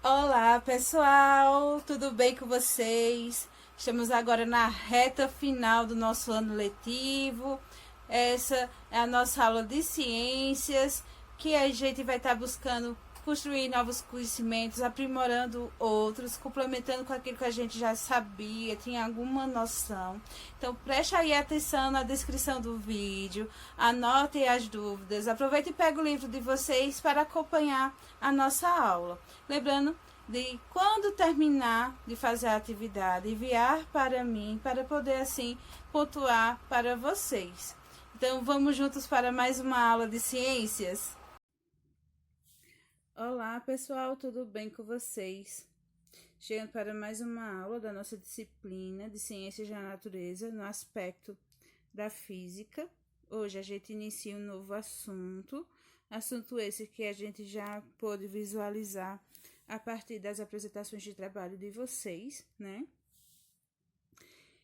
Olá, pessoal, tudo bem com vocês? Estamos agora na reta final do nosso ano letivo. Essa é a nossa aula de ciências, que a gente vai estar buscando construir novos conhecimentos, aprimorando outros, complementando com aquilo que a gente já sabia, tinha alguma noção. Então, preste aí atenção na descrição do vídeo, anotem as dúvidas, aproveite e pegue o livro de vocês para acompanhar a nossa aula. Lembrando de quando terminar de fazer a atividade, enviar para mim, para poder assim pontuar para vocês. Então, vamos juntos para mais uma aula de ciências? Olá, pessoal, tudo bem com vocês? Chegando para mais uma aula da nossa disciplina de Ciências da Natureza no aspecto da física. Hoje a gente inicia um novo assunto esse que a gente já pôde visualizar a partir das apresentações de trabalho de vocês, né?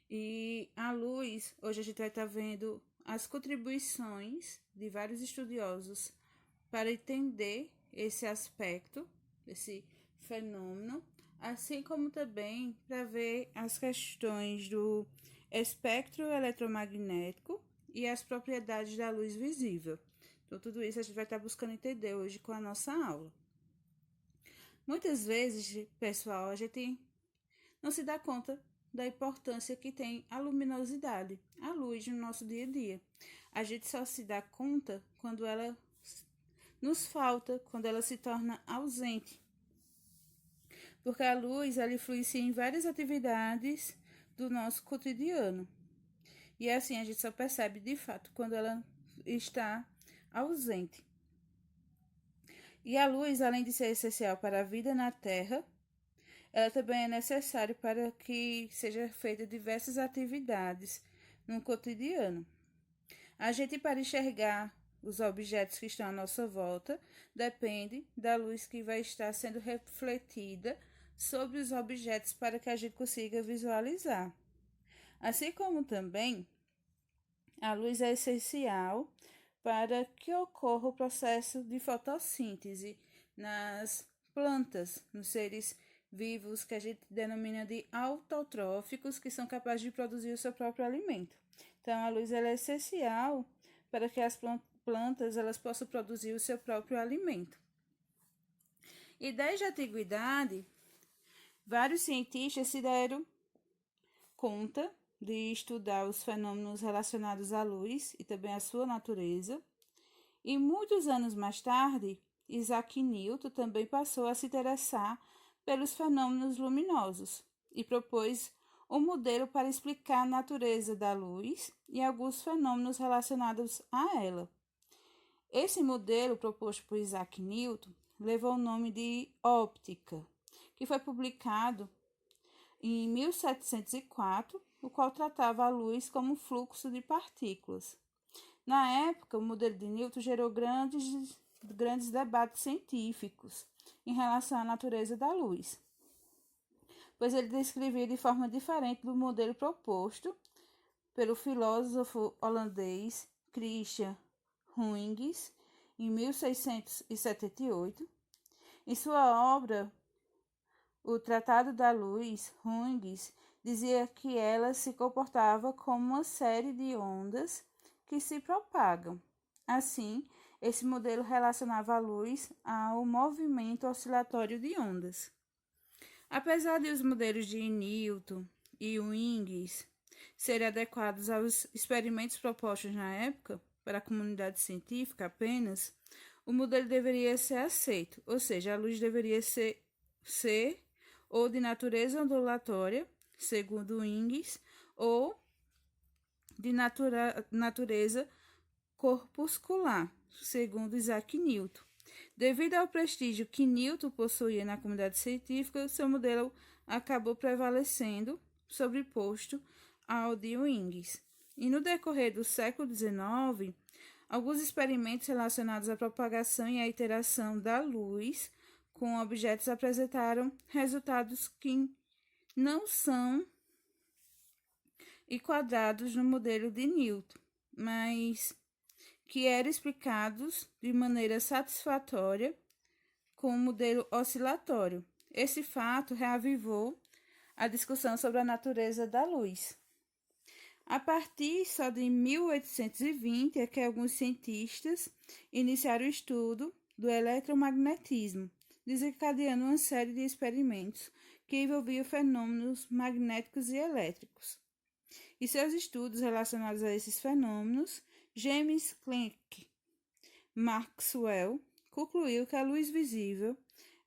E a luz, hoje a gente vai estar vendo as contribuições de vários estudiosos para entender esse aspecto, esse fenômeno, assim como também para ver as questões do espectro eletromagnético e as propriedades da luz visível. Então, tudo isso a gente vai estar buscando entender hoje com a nossa aula. Muitas vezes, pessoal, a gente não se dá conta da importância que tem a luminosidade, a luz no nosso dia a dia. A gente só se dá conta quando ela nos falta, quando ela se torna ausente. Porque a luz ela influencia em várias atividades do nosso cotidiano. E assim a gente só percebe de fato quando ela está ausente. E a luz, além de ser essencial para a vida na Terra, ela também é necessária para que seja feita diversas atividades no cotidiano. A gente, para enxergar os objetos que estão à nossa volta, depende da luz que vai estar sendo refletida sobre os objetos para que a gente consiga visualizar. Assim como também a luz é essencial para que ocorra o processo de fotossíntese nas plantas, nos seres vivos que a gente denomina de autotróficos, que são capazes de produzir o seu próprio alimento. Então, a luz ela é essencial para que as plantas elas possam produzir o seu próprio alimento. E desde a antiguidade, vários cientistas se deram conta de estudar os fenômenos relacionados à luz e também à sua natureza. E muitos anos mais tarde, Isaac Newton também passou a se interessar pelos fenômenos luminosos e propôs um modelo para explicar a natureza da luz e alguns fenômenos relacionados a ela. Esse modelo proposto por Isaac Newton levou o nome de óptica, que foi publicado em 1704, o qual tratava a luz como fluxo de partículas. Na época, o modelo de Newton gerou grandes debates científicos em relação à natureza da luz, pois ele descrevia de forma diferente do modelo proposto pelo filósofo holandês Christian Huygens em 1678. Em sua obra, O Tratado da Luz, Huygens dizia que ela se comportava como uma série de ondas que se propagam. Assim, esse modelo relacionava a luz ao movimento oscilatório de ondas. Apesar de os modelos de Newton e Huygens serem adequados aos experimentos propostos na época para a comunidade científica apenas, o modelo deveria ser aceito, ou seja, a luz deveria ser ou de natureza ondulatória, segundo Huygens, ou de natureza corpuscular, segundo Isaac Newton. Devido ao prestígio que Newton possuía na comunidade científica, seu modelo acabou prevalecendo, sobreposto ao de Huygens. E no decorrer do século XIX, alguns experimentos relacionados à propagação e à interação da luz com objetos apresentaram resultados que não são enquadrados no modelo de Newton, mas que eram explicados de maneira satisfatória com o modelo oscilatório, esse fato reavivou a discussão sobre a natureza da luz. A partir só de 1820 é que alguns cientistas iniciaram o estudo do eletromagnetismo, desencadeando uma série de experimentos que envolviam fenômenos magnéticos e elétricos. E seus estudos relacionados a esses fenômenos, James Clerk Maxwell concluiu que a luz visível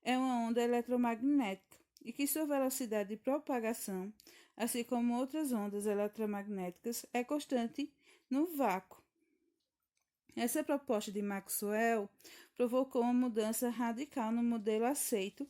é uma onda eletromagnética e que sua velocidade de propagação, assim como outras ondas eletromagnéticas, é constante no vácuo. Essa proposta de Maxwell provocou uma mudança radical no modelo aceito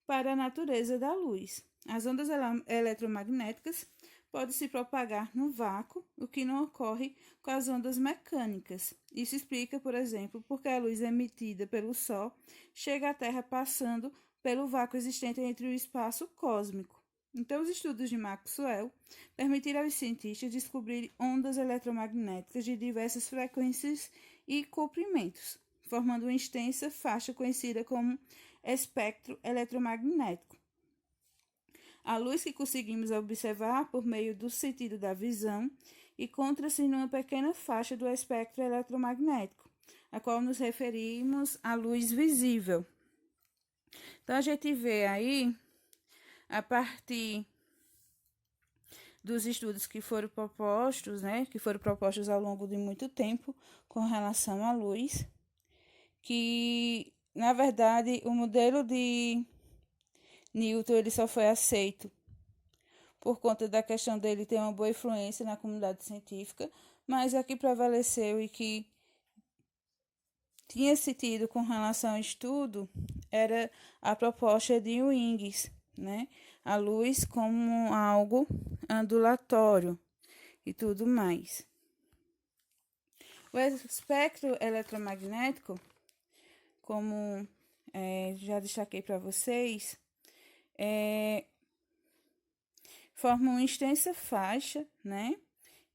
para a natureza da luz. As ondas eletromagnéticas podem se propagar no vácuo, o que não ocorre com as ondas mecânicas. Isso explica, por exemplo, porque a luz emitida pelo Sol chega à Terra passando pelo vácuo existente entre o espaço cósmico. Então, os estudos de Maxwell permitiram aos cientistas descobrir ondas eletromagnéticas de diversas frequências e comprimentos, formando uma extensa faixa conhecida como espectro eletromagnético. A luz que conseguimos observar por meio do sentido da visão encontra-se numa pequena faixa do espectro eletromagnético, a qual nos referimos à luz visível. Então, a gente vê aí, a partir dos estudos que foram propostos, que foram propostos ao longo de muito tempo com relação à luz, que, na verdade, o modelo de Newton ele só foi aceito por conta da questão dele ter uma boa influência na comunidade científica, mas a que prevaleceu e que tinha sentido com relação ao estudo era a proposta de Wings, a luz como algo ondulatório e tudo mais. O espectro eletromagnético, como já destaquei para vocês, forma uma extensa faixa,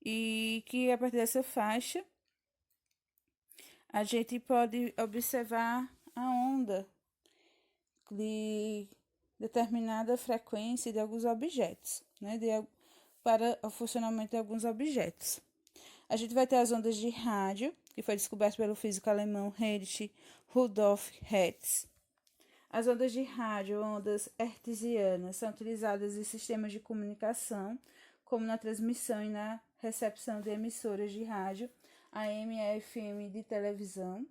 e que a partir dessa faixa a gente pode observar a onda de determinada frequência de alguns objetos, para o funcionamento de alguns objetos. A gente vai ter as ondas de rádio, que foi descoberto pelo físico alemão Heinrich Rudolf Hertz. As ondas de rádio, ondas hertzianas, são utilizadas em sistemas de comunicação, como na transmissão e na recepção de emissoras de rádio, AM e FM de televisão.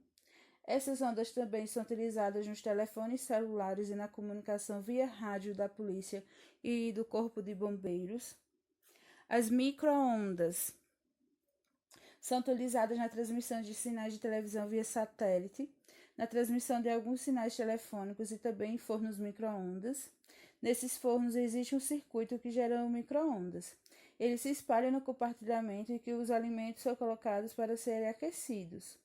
Essas ondas também são utilizadas nos telefones celulares e na comunicação via rádio da polícia e do corpo de bombeiros. As micro-ondas são utilizadas na transmissão de sinais de televisão via satélite, na transmissão de alguns sinais telefônicos e também em fornos micro-ondas. Nesses fornos existe um circuito que gera micro-ondas. Ele se espalha no compartilhamento em que os alimentos são colocados para serem aquecidos.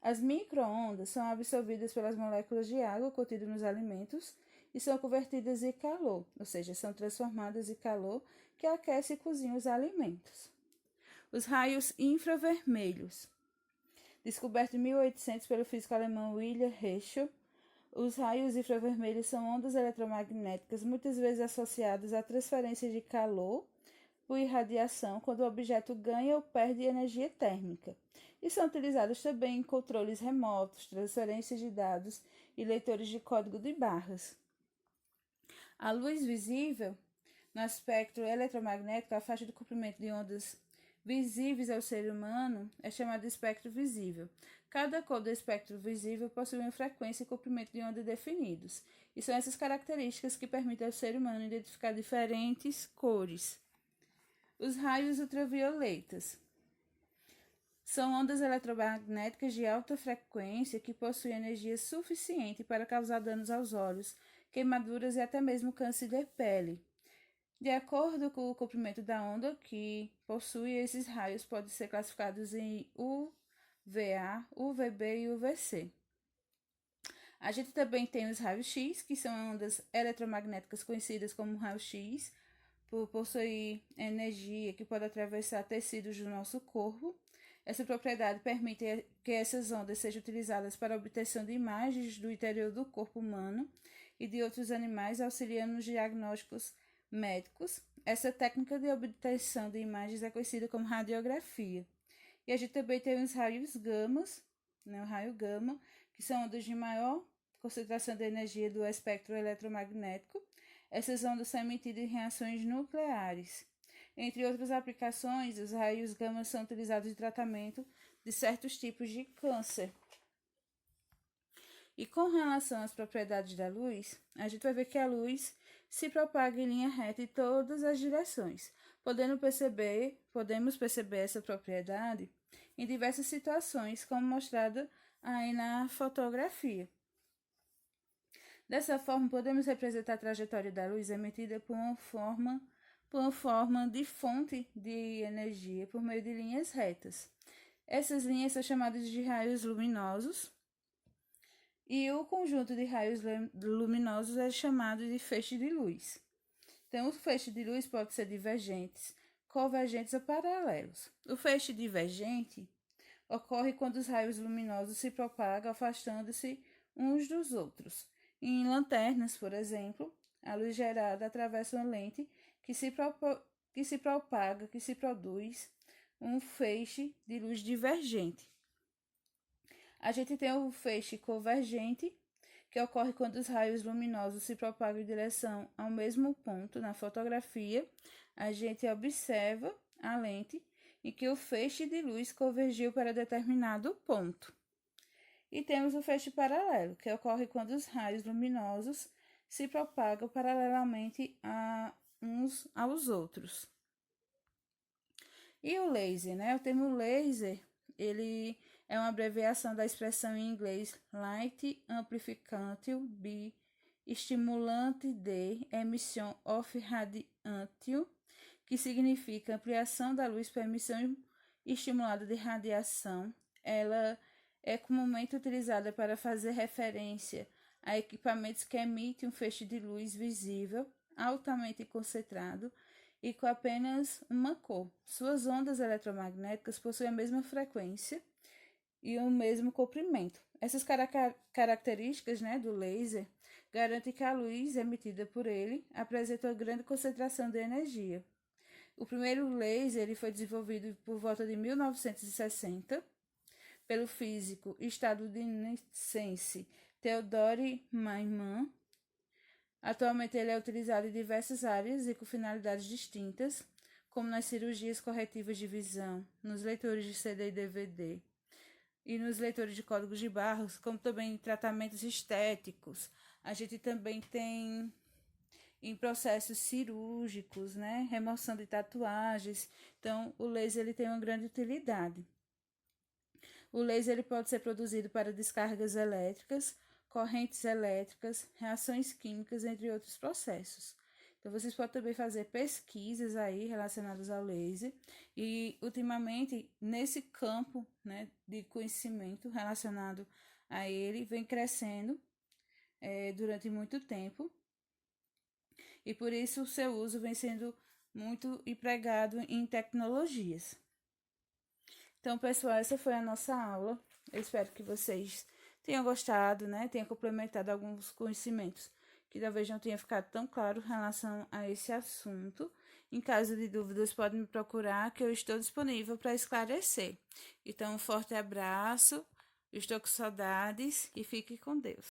As micro-ondas são absorvidas pelas moléculas de água contidas nos alimentos e são convertidas em calor, ou seja, são transformadas em calor que aquece e cozinha os alimentos. Os raios infravermelhos. Descoberto em 1800 pelo físico alemão Wilhelm Herschel, os raios infravermelhos são ondas eletromagnéticas muitas vezes associadas à transferência de calor por irradiação quando o objeto ganha ou perde energia térmica, e são utilizados também em controles remotos, transferências de dados e leitores de código de barras. A luz visível, no espectro eletromagnético, a faixa de comprimento de ondas visíveis ao ser humano é chamada de espectro visível. Cada cor do espectro visível possui uma frequência e comprimento de onda definidos, e são essas características que permitem ao ser humano identificar diferentes cores. Os raios ultravioletas são ondas eletromagnéticas de alta frequência que possuem energia suficiente para causar danos aos olhos, queimaduras e até mesmo câncer de pele. De acordo com o comprimento da onda que possui, esses raios podem ser classificados em UVA, UVB e UVC. A gente também tem os raios-X, que são ondas eletromagnéticas conhecidas como raio-X, por possuir energia que pode atravessar tecidos do nosso corpo. Essa propriedade permite que essas ondas sejam utilizadas para a obtenção de imagens do interior do corpo humano e de outros animais, auxiliando nos diagnósticos médicos. Essa técnica de obtenção de imagens é conhecida como radiografia. E a gente também tem os raios gamas, né, o raio gama, que são ondas de maior concentração de energia do espectro eletromagnético. Essas ondas são emitidas em reações nucleares. Entre outras aplicações, os raios gama são utilizados em tratamento de certos tipos de câncer. E com relação às propriedades da luz, a gente vai ver que a luz se propaga em linha reta em todas as direções. Podemos perceber essa propriedade em diversas situações, como mostrado aí na fotografia. Dessa forma, podemos representar a trajetória da luz emitida por uma forma de fonte de energia por meio de linhas retas. Essas linhas são chamadas de raios luminosos, e o conjunto de raios luminosos é chamado de feixe de luz. Então, o feixe de luz pode ser divergentes, convergentes ou paralelos. O feixe divergente ocorre quando os raios luminosos se propagam afastando-se uns dos outros. Em lanternas, por exemplo, a luz gerada atravessa uma lente que se produz um feixe de luz divergente. A gente tem o feixe convergente, que ocorre quando os raios luminosos se propagam em direção ao mesmo ponto. Na fotografia, a gente observa a lente em que o feixe de luz convergiu para determinado ponto. E temos o feixe paralelo, que ocorre quando os raios luminosos se propagam paralelamente uns aos outros. E o laser, né? O termo laser, ele é uma abreviação da expressão em inglês Light Amplificante B, estimulante de emission of radiante, que significa ampliação da luz para emissão estimulada de radiação. Ela é comumente utilizada para fazer referência a equipamentos que emitem um feixe de luz visível, altamente concentrado e com apenas uma cor. Suas ondas eletromagnéticas possuem a mesma frequência e o mesmo comprimento. Essas características, né, do laser garantem que a luz emitida por ele apresenta uma grande concentração de energia. O primeiro laser ele foi desenvolvido por volta de 1960 pelo físico estadunidense Theodore Maiman. Atualmente ele é utilizado em diversas áreas e com finalidades distintas, como nas cirurgias corretivas de visão, nos leitores de CD e DVD e nos leitores de códigos de barras, como também em tratamentos estéticos. A gente também tem em processos cirúrgicos, né? Remoção de tatuagens. Então, o laser ele tem uma grande utilidade. O laser ele pode ser produzido para descargas elétricas, correntes elétricas, reações químicas, entre outros processos. Então, vocês podem também fazer pesquisas aí relacionadas ao laser. E, ultimamente, nesse campo, né, de conhecimento relacionado a ele, vem crescendo durante muito tempo. E, por isso, o seu uso vem sendo muito empregado em tecnologias. Então, pessoal, essa foi a nossa aula. Eu espero que vocês tenham gostado, né? Tenham complementado alguns conhecimentos que talvez não tenha ficado tão claro em relação a esse assunto. Em caso de dúvidas, podem me procurar, que eu estou disponível para esclarecer. Então, um forte abraço, estou com saudades e fique com Deus.